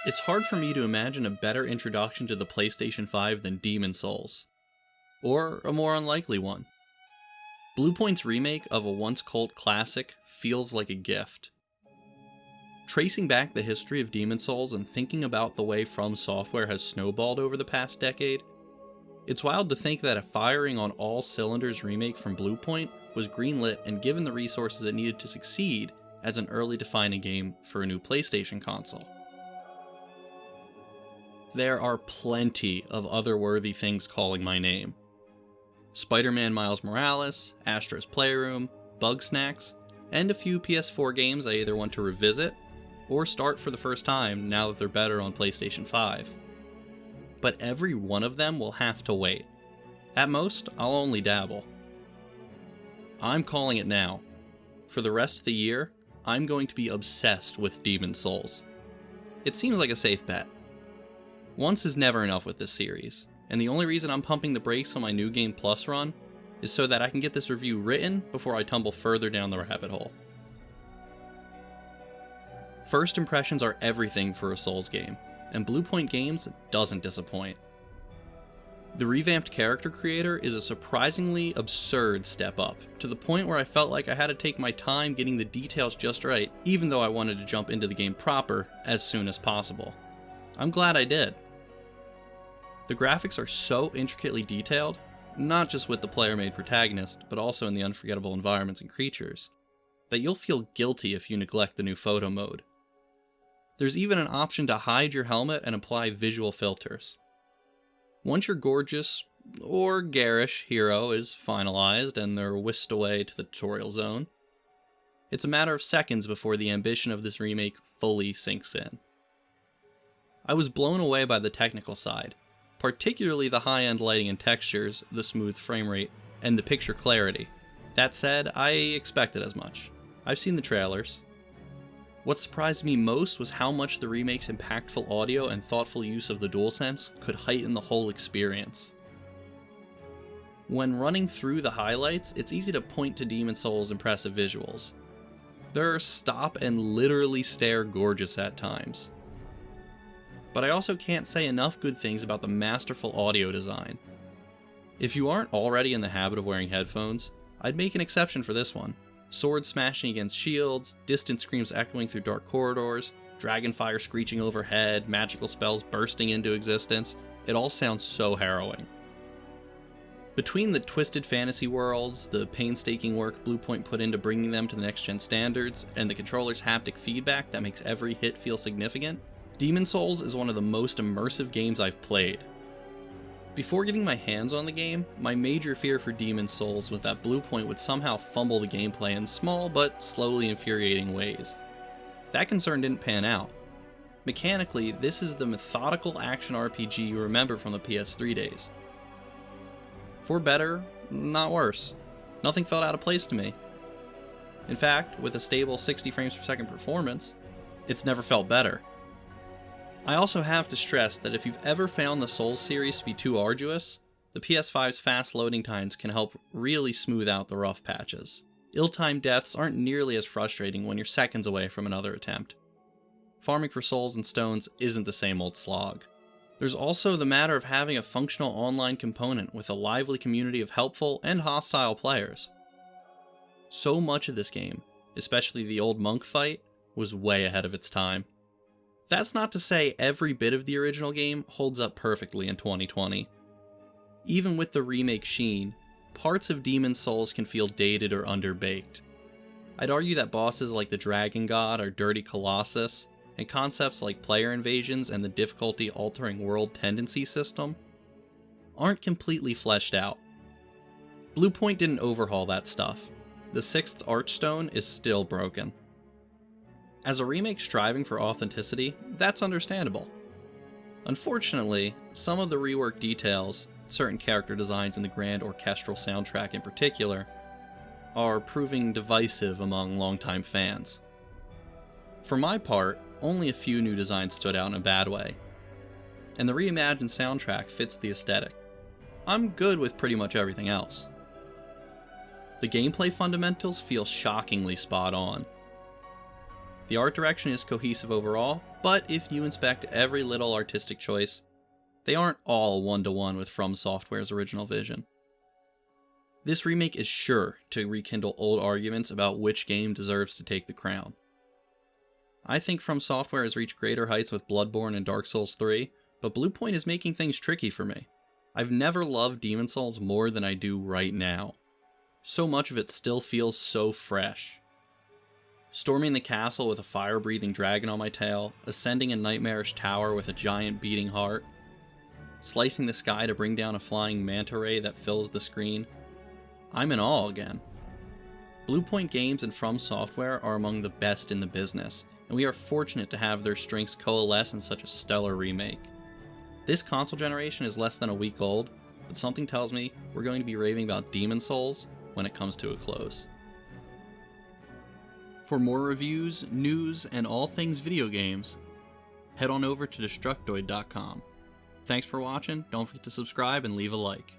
It's hard for me to imagine a better introduction to the PlayStation 5 than Demon's Souls. Or a more unlikely one. Bluepoint's remake of a once cult classic feels like a gift. Tracing back the history of Demon's Souls and thinking about the way From Software has snowballed over the past decade, it's wild to think that a firing on all cylinders remake from Bluepoint was greenlit and given the resources it needed to succeed as an early defining game for a new PlayStation console. There are plenty of other worthy things calling my name. Spider-Man Miles Morales, Astro's Playroom, Bugsnax, and a few PS4 games I either want to revisit or start for the first time now that they're better on PlayStation 5. But every one of them will have to wait. At most, I'll only dabble. I'm calling it now. For the rest of the year, I'm going to be obsessed with Demon's Souls. It seems like a safe bet. Once is never enough with this series, and the only reason I'm pumping the brakes on my New Game Plus run is so that I can get this review written before I tumble further down the rabbit hole. First impressions are everything for a Souls game, and Bluepoint Games doesn't disappoint. The revamped character creator is a surprisingly absurd step up, to the point where I felt like I had to take my time getting the details just right, even though I wanted to jump into the game proper as soon as possible. I'm glad I did. The graphics are so intricately detailed, not just with the player-made protagonist, but also in the unforgettable environments and creatures, that you'll feel guilty if you neglect the new photo mode. There's even an option to hide your helmet and apply visual filters. Once your gorgeous, or garish, hero is finalized and they're whisked away to the tutorial zone, it's a matter of seconds before the ambition of this remake fully sinks in. I was blown away by the technical side, particularly the high-end lighting and textures, the smooth frame rate, and the picture clarity. That said, I expected as much. I've seen the trailers. What surprised me most was how much the remake's impactful audio and thoughtful use of the DualSense could heighten the whole experience. When running through the highlights, it's easy to point to Demon's Souls' impressive visuals. They're stop and literally stare gorgeous at times. But I also can't say enough good things about the masterful audio design. If you aren't already in the habit of wearing headphones, I'd make an exception for this one. Swords smashing against shields, distant screams echoing through dark corridors, dragonfire screeching overhead, magical spells bursting into existence, it all sounds so harrowing. Between the twisted fantasy worlds, the painstaking work Bluepoint put into bringing them to the next-gen standards, and the controller's haptic feedback that makes every hit feel significant, Demon's Souls is one of the most immersive games I've played. Before getting my hands on the game, my major fear for Demon's Souls was that Bluepoint would somehow fumble the gameplay in small but slowly infuriating ways. That concern didn't pan out. Mechanically, this is the methodical action RPG you remember from the PS3 days. For better, not worse. Nothing felt out of place to me. In fact, with a stable 60 frames per second performance, it's never felt better. I also have to stress that if you've ever found the Souls series to be too arduous, the PS5's fast loading times can help really smooth out the rough patches. Ill-timed deaths aren't nearly as frustrating when you're seconds away from another attempt. Farming for souls and stones isn't the same old slog. There's also the matter of having a functional online component with a lively community of helpful and hostile players. So much of this game, especially the old monk fight, was way ahead of its time. That's not to say every bit of the original game holds up perfectly in 2020. Even with the remake sheen, parts of Demon's Souls can feel dated or underbaked. I'd argue that bosses like the Dragon God or Dirty Colossus, and concepts like player invasions and the difficulty-altering world tendency system, aren't completely fleshed out. Bluepoint didn't overhaul that stuff. The 6th Archstone is still broken. As a remake striving for authenticity, that's understandable. Unfortunately, some of the reworked details, certain character designs and the grand orchestral soundtrack in particular, are proving divisive among longtime fans. For my part, only a few new designs stood out in a bad way, and the reimagined soundtrack fits the aesthetic. I'm good with pretty much everything else. The gameplay fundamentals feel shockingly spot on. The art direction is cohesive overall, but if you inspect every little artistic choice, they aren't all one-to-one with From Software's original vision. This remake is sure to rekindle old arguments about which game deserves to take the crown. I think From Software has reached greater heights with Bloodborne and Dark Souls 3, but Bluepoint is making things tricky for me. I've never loved Demon's Souls more than I do right now. So much of it still feels so fresh. Storming the castle with a fire-breathing dragon on my tail, ascending a nightmarish tower with a giant beating heart, slicing the sky to bring down a flying manta ray that fills the screen, I'm in awe again. Bluepoint Games and From Software are among the best in the business, and we are fortunate to have their strengths coalesce in such a stellar remake. This console generation is less than a week old, but something tells me we're going to be raving about Demon's Souls when it comes to a close. For more reviews, news, and all things video games, head on over to Destructoid.com. Thanks for watching, don't forget to subscribe and leave a like.